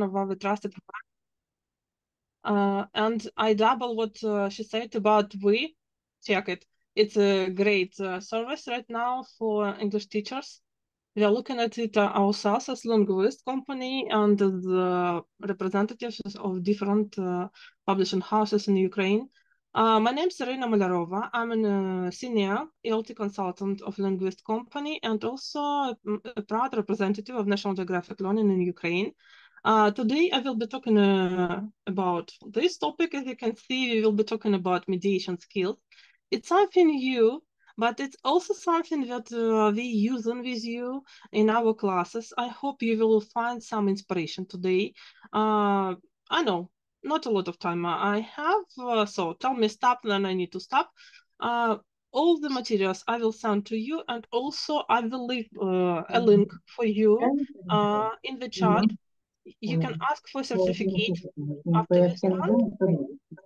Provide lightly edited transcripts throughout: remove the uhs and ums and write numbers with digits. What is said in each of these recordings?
of our trusted and I double what she said about we. Check it. It's a great service right now for English teachers. We are looking at it ourselves as Lingvist company and the representatives of different publishing houses in Ukraine. My name is Ірина Малярова. I'm a senior ELT consultant of Lingvist company and also a proud representative of National Geographic Learning in Ukraine. Today I will be talking about this topic. As you can see, we will be talking about mediation skills. It's something new, but it's also something that we use with you in our classes. I hope you will find some inspiration today. I know, not a lot of time I have, so tell me stop, then I need to stop. All the materials I will send to you, and also I will leave a link for you in the chat. You can ask for certificate after this one.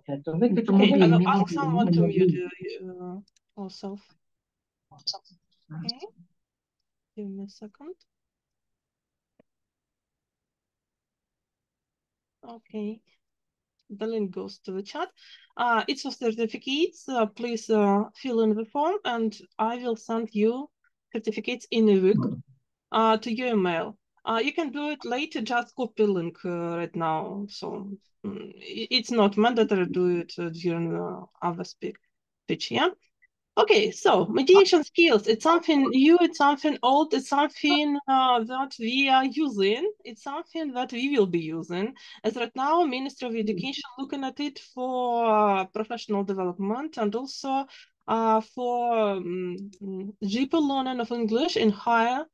Okay, I will ask someone to mute yourself. Okay, give me a second. Okay, the link goes to the chat. It's for certificates. Please fill in the form, and I will send you certificates in a week to your email. You can do it later, just copy link right now. So it's not mandatory to do it during our speech, yeah? Okay, so mediation skills, it's something new, it's something old, it's something that we are using, it's something that we will be using. As right now, Ministry of Education looking at it for professional development and also for deeper learning of English in higher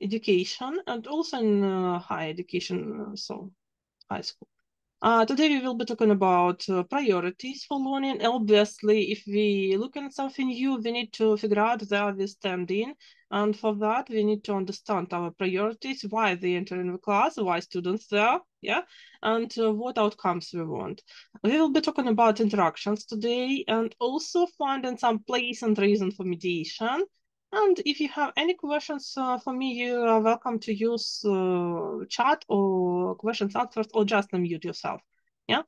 education and also in higher education, so high school. Today we will be talking about priorities for learning. Obviously, if we look at something new, we need to figure out where we stand in. And for that, we need to understand our priorities, why they enter in the class, why students there, yeah, and what outcomes we want. We will be talking about interactions today and also finding some place and reason for mediation. And if you have any questions for me, you are welcome to use chat or questions answers or just unmute yourself. Yeah.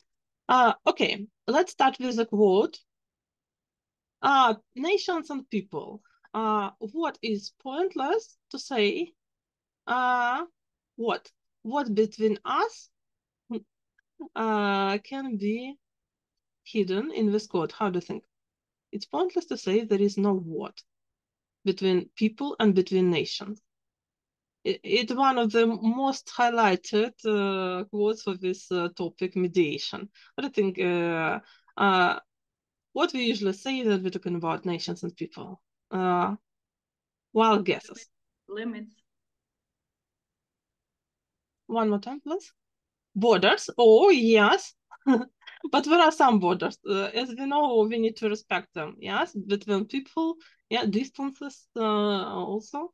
Okay, let's start with a quote. Nations and people. What is pointless to say? What between us can be hidden in this quote? How do you think? It's pointless to say there is no what between people and between nations. It's one of the most highlighted quotes for this topic, mediation. But I think what we usually say is that we're talking about nations and people. Wild guesses. Limits. One more time, please. Borders. Oh, yes. But there are some borders. As we know, we need to respect them. Yes, between people. Yeah, distances also.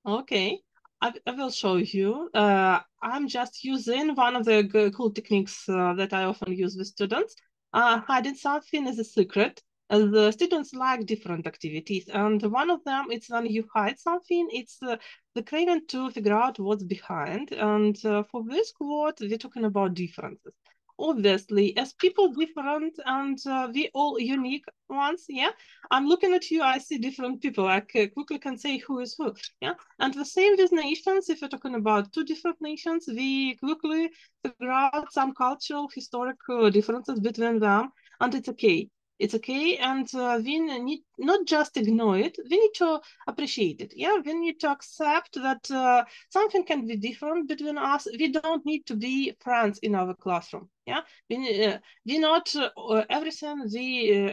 Okay, I will show you. I'm just using one of the cool techniques that I often use with students. Hiding something is a secret. The students like different activities, and one of them is when you hide something, it's the craving to figure out what's behind. And for this quote, we're talking about differences. Obviously, as people different and we all unique ones, yeah? I'm looking at you, I see different people. I quickly can say who is who, yeah? And the same with nations, if we're talking about two different nations, we quickly figure out some cultural, historical differences between them, and it's okay. It's okay, and we need not just ignore it, we need to appreciate it, yeah? We need to accept that something can be different between us. We don't need to be friends in our classroom, yeah? We not everything,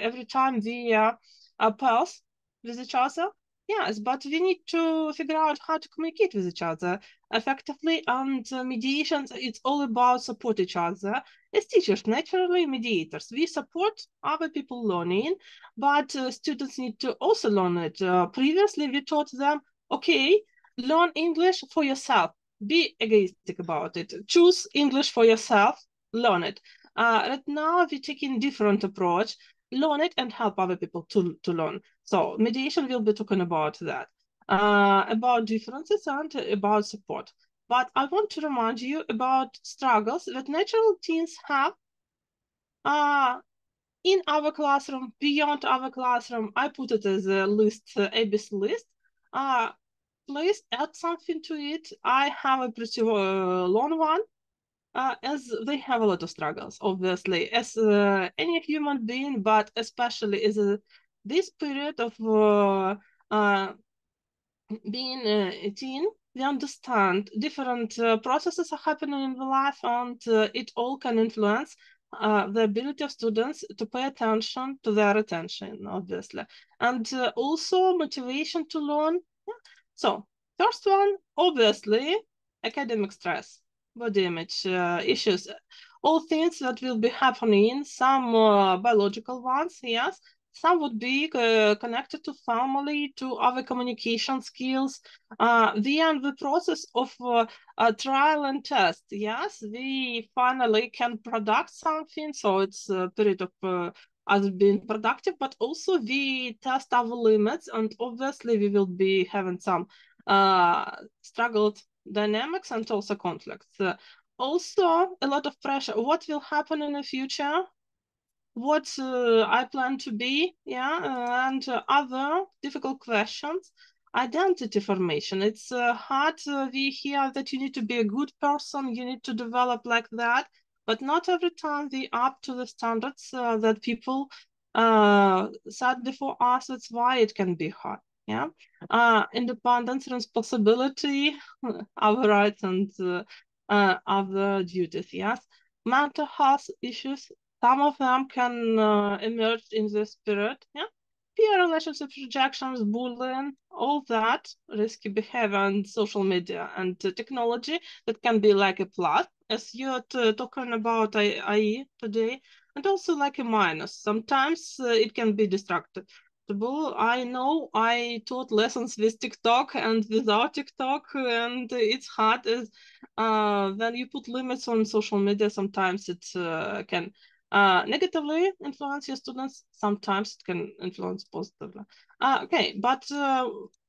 every time we pulse with each other. Yes, but we need to figure out how to communicate with each other effectively, and mediation, it's all about support each other. As teachers, naturally mediators, we support other people learning, but students need to also learn it. Previously, we taught them, okay, learn English for yourself. Be egoistic about it. Choose English for yourself, learn it. Right now, we're taking different approach. Learn it and help other people to learn. So mediation will be talking about that. about differences and about support. But I want to remind you about struggles that natural teens have in our classroom, beyond our classroom. I put it as a list, ABC list. Please add something to it. I have a pretty long one, as they have a lot of struggles, obviously, as any human being, but especially as this period of being a teen, we understand different processes are happening in the life, and it all can influence the ability of students to pay attention to their attention, obviously, and also motivation to learn. Yeah. So, first one, obviously, academic stress, body image issues, all things that will be happening, some biological ones, yes, some would be connected to family, to other communication skills. The process of trial and test. Yes, we finally can product something, so it's a period of us being productive, but also we test our limits, and obviously we will be having some struggled dynamics and also conflicts. Also, a lot of pressure. What will happen in the future? What I plan to be, yeah, and other difficult questions. Identity formation. It's hard. We hear that you need to be a good person, you need to develop like that, but not every time we up to the standards that people set before us. That's why it can be hard. Yeah, independence, responsibility, our rights and other duties. Yes, mental health issues. Some of them can emerge in this spirit. Yeah, peer relationships, rejections, bullying, all that, risky behavior, and social media and technology that can be like a plus, as you're talking about IE today, and also like a minus. Sometimes it can be destructive. I know I taught lessons with TikTok and without TikTok, and it's hard as when you put limits on social media. Sometimes it can negatively influence your students. Sometimes it can influence positively. Okay, but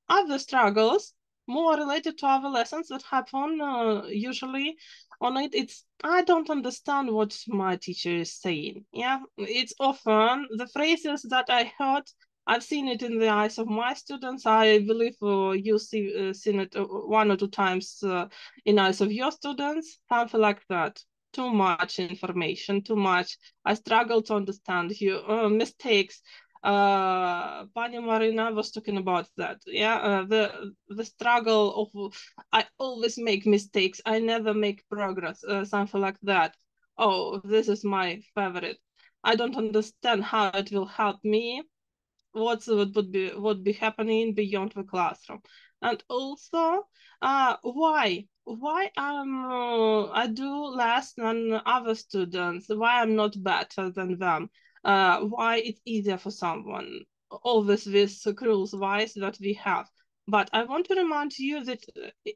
other struggles more related to other lessons that happen usually on it. It's I don't understand what my teacher is saying. Yeah, it's often the phrases that I heard. I've seen it in the eyes of my students. I believe you've seen it one or two times in eyes of your students, something like that. Too much information, too much. I struggle to understand you. Mistakes. Pani Marina was talking about that. Yeah, the struggle of I always make mistakes. I never make progress. Something like that. Oh, this is my favorite. I don't understand how it will help me. What would be happening beyond the classroom, and also why I do less than other students, why I'm not better than them, why it's easier for someone, always with cruel whys that we have. But I want to remind you that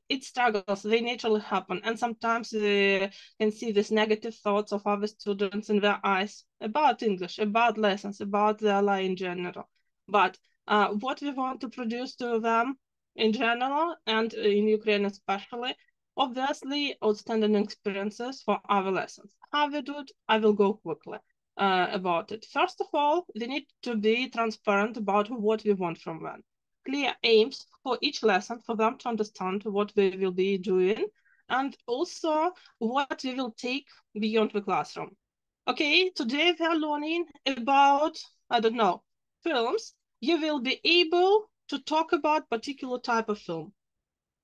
it struggles, they naturally happen, and sometimes we can see these negative thoughts of other students in their eyes about English, about lessons, about their life in general. But what we want to produce to them in general and in Ukraine especially, obviously outstanding experiences for our lessons. How we do it, I will go quickly about it. First of all, we need to be transparent about what we want from them. Clear aims for each lesson for them to understand what we will be doing and also what we will take beyond the classroom. Okay, today we are learning about, I don't know, films. You will be able to talk about particular type of film,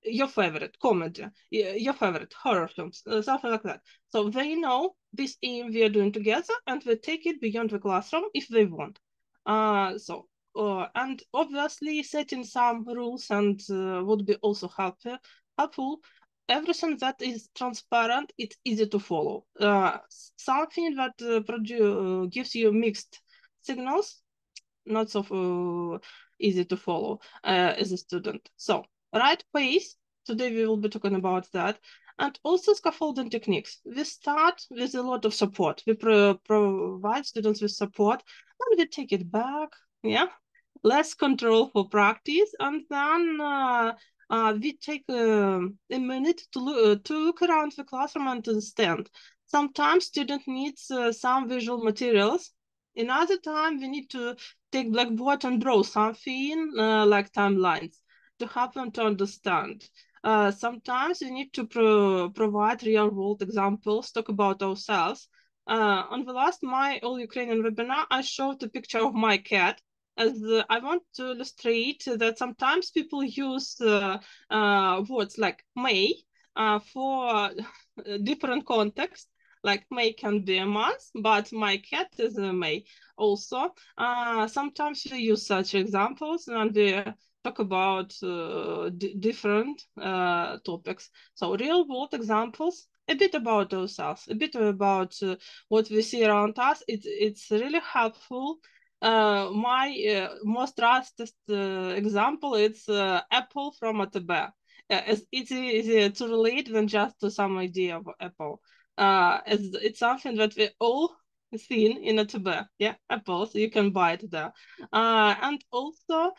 your favorite comedy, your favorite horror films, something like that. So they know this aim we are doing together, and we take it beyond the classroom if they want. And obviously setting some rules and would be also helpful. Everything that is transparent, it's easy to follow. Something that gives you mixed signals, not so easy to follow as a student. So right pace, today we will be talking about that. And also scaffolding techniques. We start with a lot of support. We provide students with support and we take it back, yeah, less control for practice, and then we take a minute to look around the classroom and understand. Sometimes student needs some visual materials. Another time we need to take blackboard and draw something like timelines to help them to understand. Sometimes we need to provide real-world examples, talk about ourselves. On the last My All Ukrainian webinar, I showed a picture of my cat, as I want to illustrate that sometimes people use words like may for different contexts. Like May can be a month, but my cat is a May also. Sometimes we use such examples and we talk about different topics. So real world examples, a bit about ourselves, a bit about what we see around us. It's really helpful. My most trusted example is Apple from ATB. It's easier to relate than just to some idea of Apple. It's something that we all seen in ATB. Yeah, Apple, so you can buy it there. And also,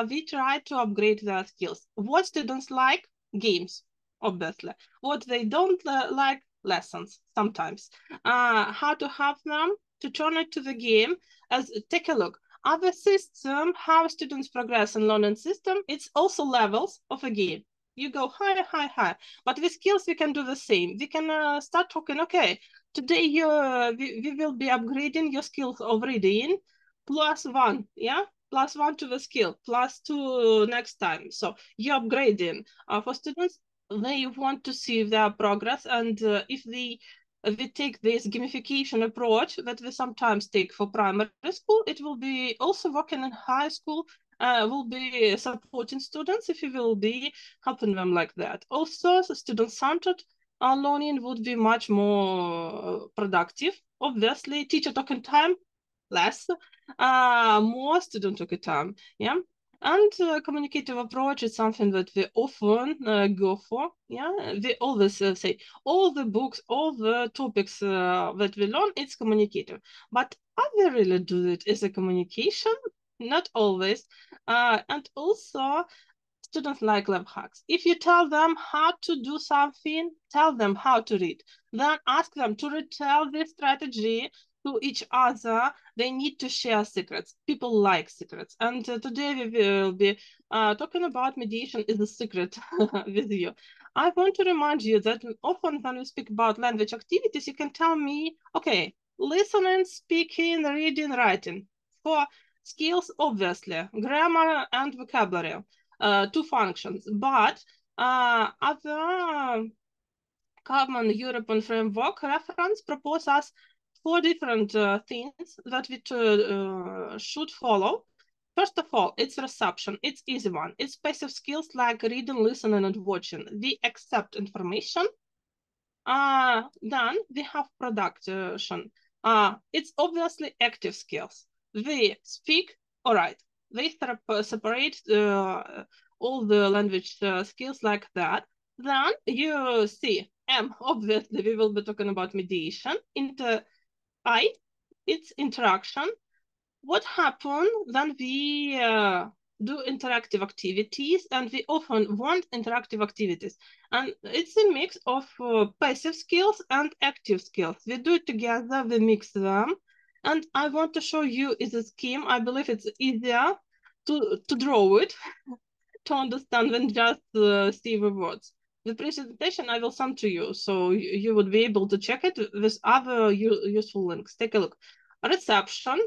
we try to upgrade their skills. What students like? Games, obviously. What they don't like? Lessons, sometimes. How to help them to turn it to the game, as take a look. Other system, how students progress in learning system, it's also levels of a game. You go higher, higher, higher. But with skills, we can do the same. We can start talking, okay, today we will be upgrading your skills of reading +1, yeah? +1 to the skill, +2 next time. So you're upgrading. For students, they want to see their progress, and if we take this gamification approach that we sometimes take for primary school, it will be also working in high school, will be supporting students if you will be helping them like that. Also, the student-centered learning would be much more productive. Obviously, teacher talking time, less, more student talking time, yeah? And communicative approach is something that we often go for. Yeah, we always say all the books, all the topics that we learn, it's communicative. But are we really do it as a communication? Not always. And also, students like lab hacks. If you tell them how to do something, tell them how to read. Then ask them to retell this strategy to each other. They need to share secrets. People like secrets. And today we will be talking about mediation is a secret with you. I want to remind you that often when we speak about language activities, you can tell me, okay, listening, speaking, reading, writing. For skills, obviously, grammar and vocabulary. 2 functions, but other common European framework reference propose us 4 different things that we should follow. First of all, it's reception. It's easy one. It's passive skills like reading, listening, and watching. We accept information. Then we have production. It's obviously active skills. We speak or write. They separate all the language skills like that. Then you see M, obviously we will be talking about mediation. I, it's interaction. What happens then we do interactive activities, and we often want interactive activities. And it's a mix of passive skills and active skills. We do it together, we mix them. And I want to show you is a scheme. I believe it's easier to draw it, to understand than just see the words. The presentation I will send to you, so you would be able to check it with other useful links. Take a look. Reception.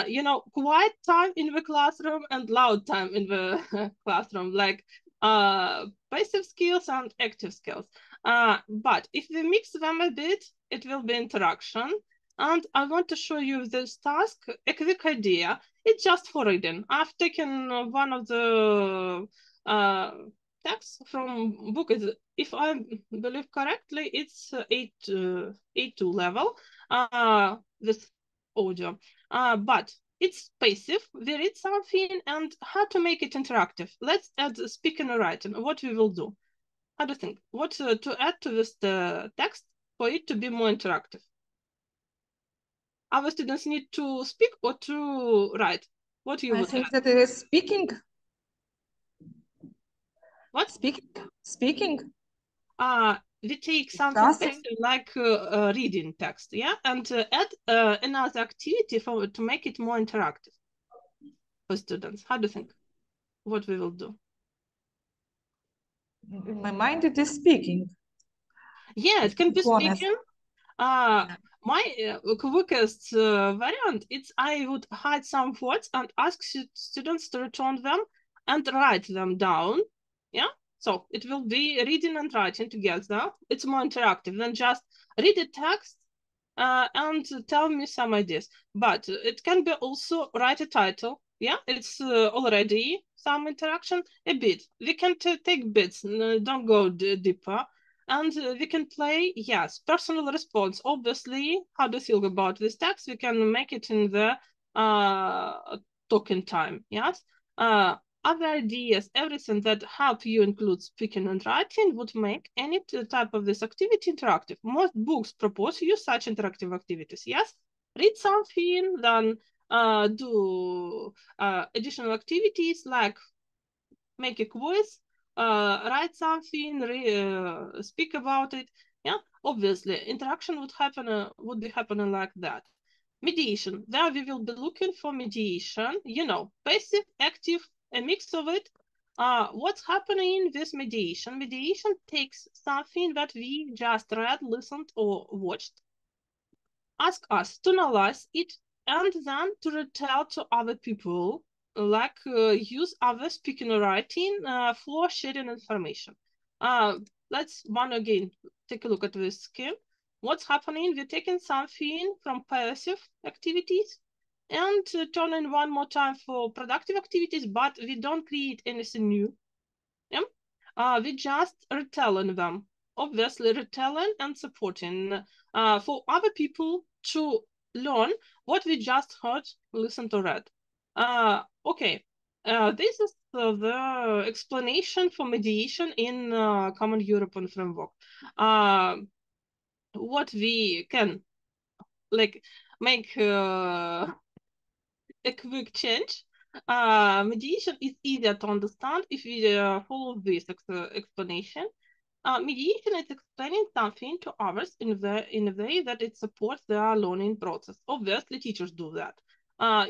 You know, quiet time in the classroom and loud time in the classroom, like passive skills and active skills. But if we mix them a bit, it will be interaction. And I want to show you this task, a quick idea. It's just for reading. I've taken one of the texts from book. If I believe correctly, it's 8.2 level with audio. But it's passive. We read something and how to make it interactive. Let's add speaking or writing. What we will do. How do you think? What to add to this text for it to be more interactive? our students need to speak or to write? What you I would think add? that it is speaking. What? Speaking. We take something Discussing. passive like reading text, yeah, and add another activity to make it more interactive for students. How do you think? What we will do? In my mind, it is speaking. Yeah, it can be speaking. Yeah. My quickest variant, it's I would hide some words and ask students to return them and write them down. Yeah, so it will be reading and writing together. It's more interactive than just read a text and tell me some ideas. But it can be also write a title. Yeah, it's already some interaction a bit. We can take bits, don't go deeper. And we can play, yes, personal response. Obviously, how do you feel about this text? We can make it in the talking time, yes? Other ideas, everything that help you include speaking and writing would make any type of this activity interactive. Most books propose use such interactive activities, yes? Read something, then do additional activities like make a quiz, write something, speak about it. Yeah, obviously, interaction would be happening like that. Mediation. There we will be looking for mediation. You know, passive, active, a mix of it. What's happening with mediation? Mediation takes something that we just read, listened, or watched, ask us to analyze it, and then to retell to other people, like use other speaking or writing for sharing information. Let's one again take a look at this scheme. What's happening? We're taking something from passive activities and turning one more time for productive activities, but we don't create anything new. Yeah? We just retelling them. Obviously, retelling and supporting for other people to learn what we just heard, listened, or read. Okay, this is the explanation for mediation in Common European Framework. What we can like make a quick change. Mediation is easier to understand if we follow this explanation. Mediation is explaining something to others in a way that it supports their learning process. Obviously, teachers do that.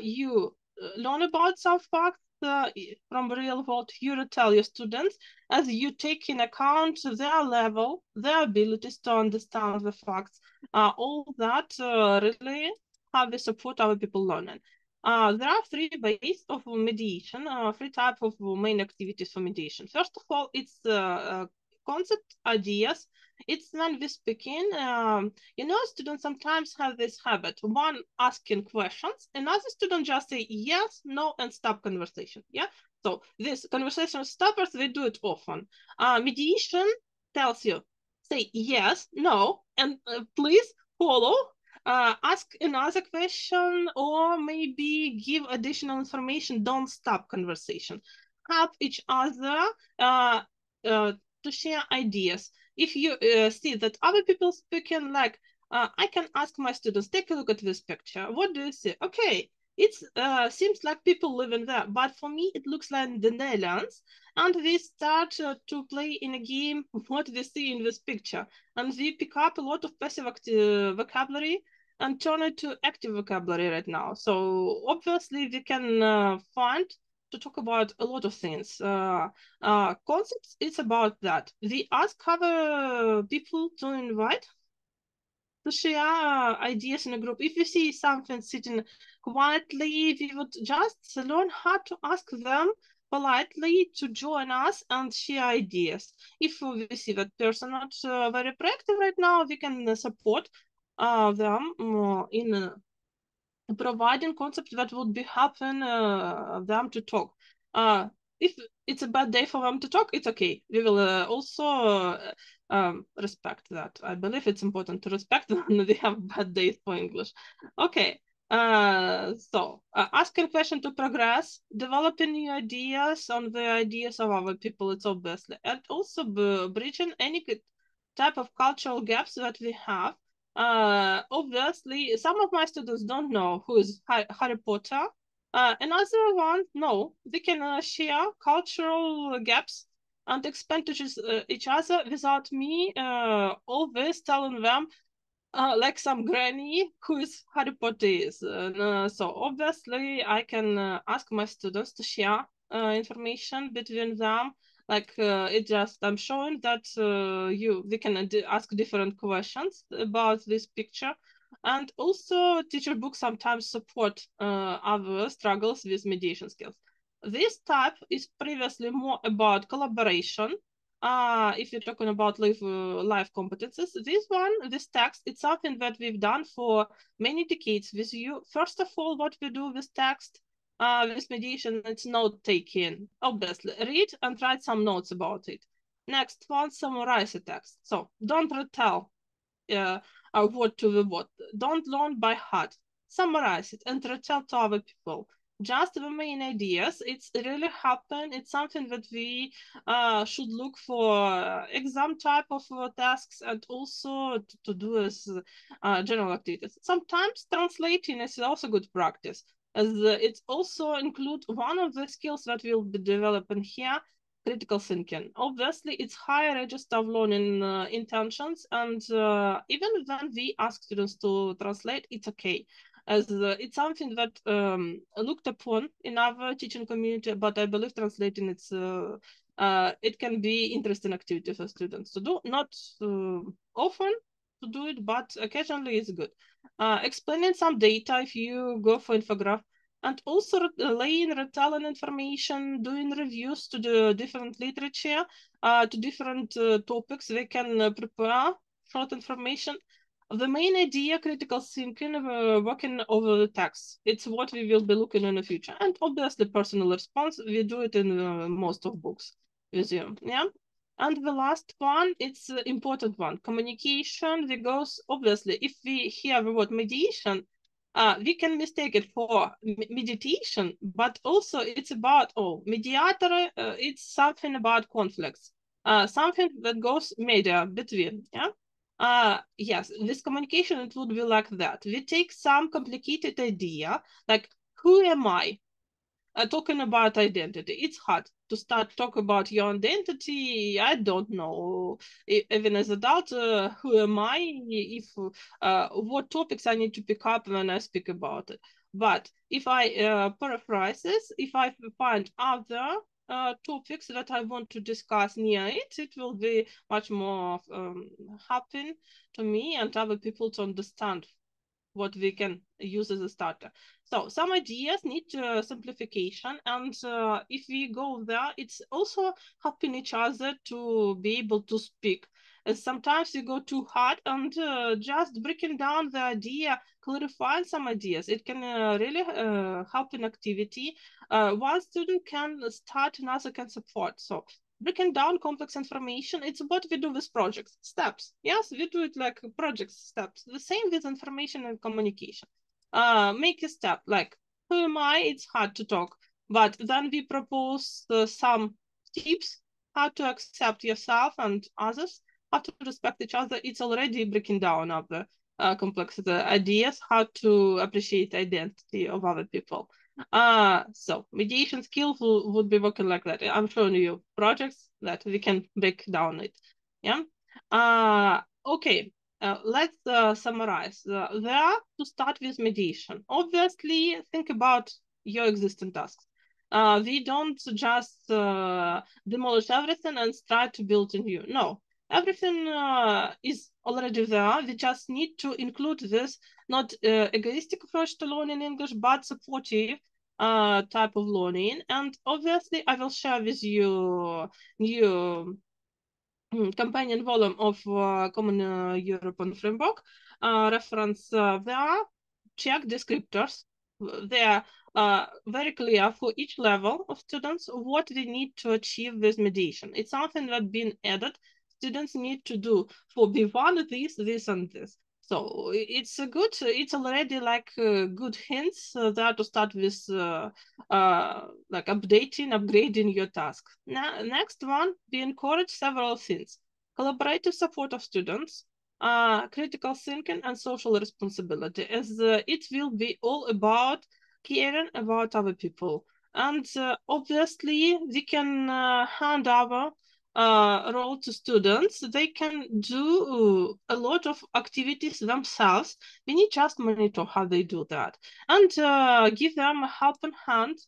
You learn about some facts from the real world. You tell your students as you take in account their level, their abilities to understand the facts. All that really how we support our people learning. There are three ways of mediation, three types of main activities for mediation. First of all, it's concept, ideas. It's when we're speaking. You know, students sometimes have this habit. One asking questions, another student just say yes, no, and stop conversation. Yeah. So this conversation stoppers, they do it often. Mediation tells you, say yes, no, and please follow. Ask another question or maybe give additional information. Don't stop conversation. Help each other to share ideas. If you see that other people speaking, like, I can ask my students, take a look at this picture. What do you see? Okay, it seems like people living there, but for me, it looks like the Netherlands. And we start to play in a game what we see in this picture. And we pick up a lot of passive vocabulary and turn it to active vocabulary right now. So obviously we can find to talk about a lot of things. Concepts, it's about that. We ask other people to invite to share ideas in a group. If we see something sitting quietly, we would just learn how to ask them politely to join us and share ideas. If we see that person not very proactive right now, we can support them in providing concepts that would be helping them to talk. If it's a bad day for them to talk, it's okay. We will also respect that. I believe it's important to respect when we have bad days for English. Okay. Asking questions to progress, developing new ideas on the ideas of other people, it's obviously, and also bridging any type of cultural gaps that we have. Obviously, some of my students don't know who is Harry Potter. Another one, no. We can share cultural gaps and explain to each other without me always telling them like some granny who is Harry Potter is. So obviously I can ask my students to share information between them. Like it just, I'm showing that we can ask different questions about this picture. And also teacher books sometimes support our struggles with mediation skills. This type is previously more about collaboration. If you're talking about life competences, this text, it's something that we've done for many decades with you. First of all, what we do with text, with mediation, it's note-taking. Obviously, read and write some notes about it. Next one, summarize the text. So don't retell word to the word. Don't learn by heart. Summarize it and retell to other people. Just the main ideas. It's really happen. It's something that we should look for exam type of tasks and also to do as general activities. Sometimes translating is also good practice, as it also include one of the skills that we'll be developing here, critical thinking. Obviously, it's higher register of learning intentions, and even when we ask students to translate, it's okay, as it's something that looked upon in our teaching community, but I believe translating it can be interesting activity for students to do, not often to do it, but occasionally it's good. Explaining some data if you go for infograph, and also laying, retelling information, doing reviews to the different literature, to different topics. We can prepare short information. The main idea, critical thinking, working over the text. It's what we will be looking in the future. And obviously personal response, we do it in most of books with you, yeah? And the last one, it's the important one, communication. Because obviously, if we hear the word mediation, we can mistake it for meditation, but also it's about, mediator, it's something about conflicts, something that goes media between, yeah? Yes, this communication, it would be like that. We take some complicated idea, like, who am I? Talking about identity, it's hard to start talk about your identity. I don't know, even as adult, who am I? If what topics I need to pick up when I speak about it. But if I paraphrase this, if I find other topics that I want to discuss near it, it will be much more happen to me and other people to understand what we can use as a starter. So some ideas need simplification, and if we go there, it's also helping each other to be able to speak. And sometimes you go too hard, and just breaking down the idea, clarifying some ideas, it can really help in activity. One student can start, another can support. So breaking down complex information, it's what we do with projects, steps. Yes, we do it like project steps. The same with information and communication. Make a step, like, who am I? It's hard to talk. But then we propose some tips, how to accept yourself and others, how to respect each other. It's already breaking down of the complex ideas, how to appreciate identity of other people. So mediation skills would be working like that. I'm showing you projects that we can break down it. Yeah. Okay. Let's summarize. There, to start with mediation, obviously think about your existing tasks. We don't just demolish everything and try to build a new. No, everything is already there. We just need to include this, not egoistic approach to learning English, but supportive type of learning. And obviously, I will share with you new companion volume of Common European Framework reference. There, check descriptors. They are very clear for each level of students what we need to achieve with mediation. It's something that's been added. Students need to do for B1 this, and this. So it's a good, it's already like good hints there to start with like upgrading your task. Now, next one, we encourage several things. Collaborative support of students. critical thinking, and social responsibility, as it will be all about caring about other people. And obviously, we can hand over role to students. They can do a lot of activities themselves. We need just monitor how they do that and give them a helping hand.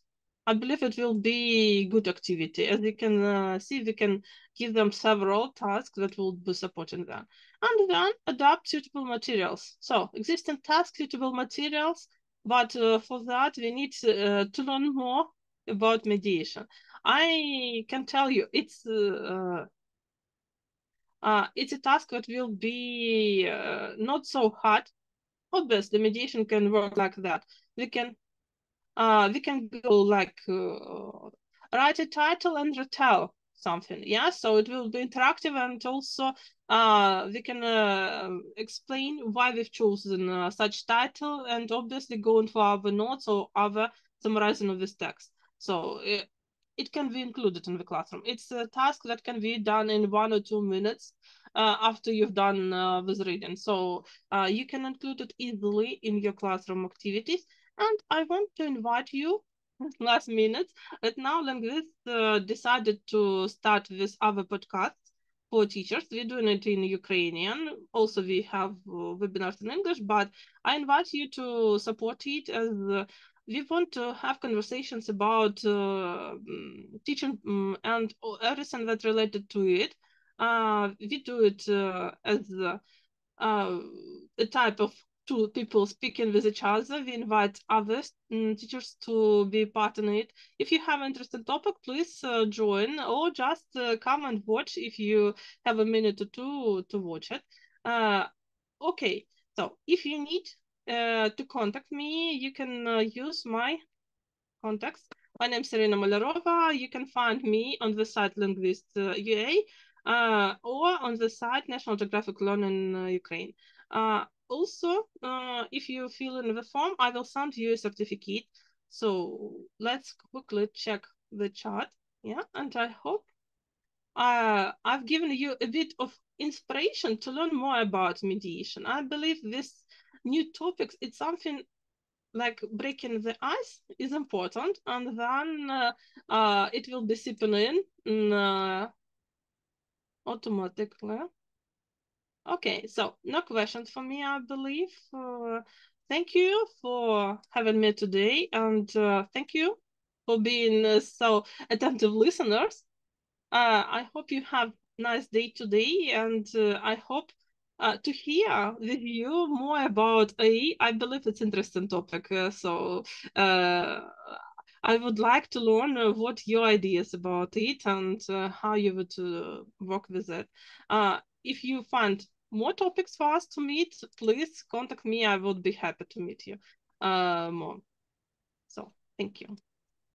I believe it will be good activity. As you can see, we can give them several tasks that will be supporting them. And then adapt suitable materials. So existing tasks, suitable materials, but for that we need to learn more about mediation. I can tell you it's a task that will be not so hard. Obviously, mediation can work like that. We can go like write a title and retell something. Yeah, so it will be interactive, and also we can explain why we've chosen such title, and obviously go into our notes or other summarizing of this text. So it can be included in the classroom. It's a task that can be done in 1 or 2 minutes after you've done this reading. So you can include it easily in your classroom activities. And I want to invite you, last minute, that now Lingvist decided to start this other podcast for teachers. We're doing it in Ukrainian. Also, we have webinars in English, but I invite you to support it, as we want to have conversations about teaching and everything that's related to it. We do it as a type of two people speaking with each other. We invite other teachers to be part in it. If you have an interesting topic, please join, or just come and watch if you have a minute or two to watch it. Okay, so if you need to contact me, you can use my contacts. My name is Ірина Малярова. You can find me on the site Lingvist UA or on the site National Geographic Learning Ukraine. Also, if you fill in the form, I will send you a certificate. So let's quickly check the chat. Yeah, and I hope I've given you a bit of inspiration to learn more about mediation. I believe this new topics, it's something like breaking the ice is important, and then it will be seeping in automatically. Okay, so no questions for me, I believe. Thank you for having me today, and thank you for being so attentive listeners. I hope you have a nice day today, and I hope to hear with you more about AI. I believe it's an interesting topic, so I would like to learn what your ideas about it and how you would work with it. If you find more topics for us to meet, please contact me. I would be happy to meet you more. So, thank you.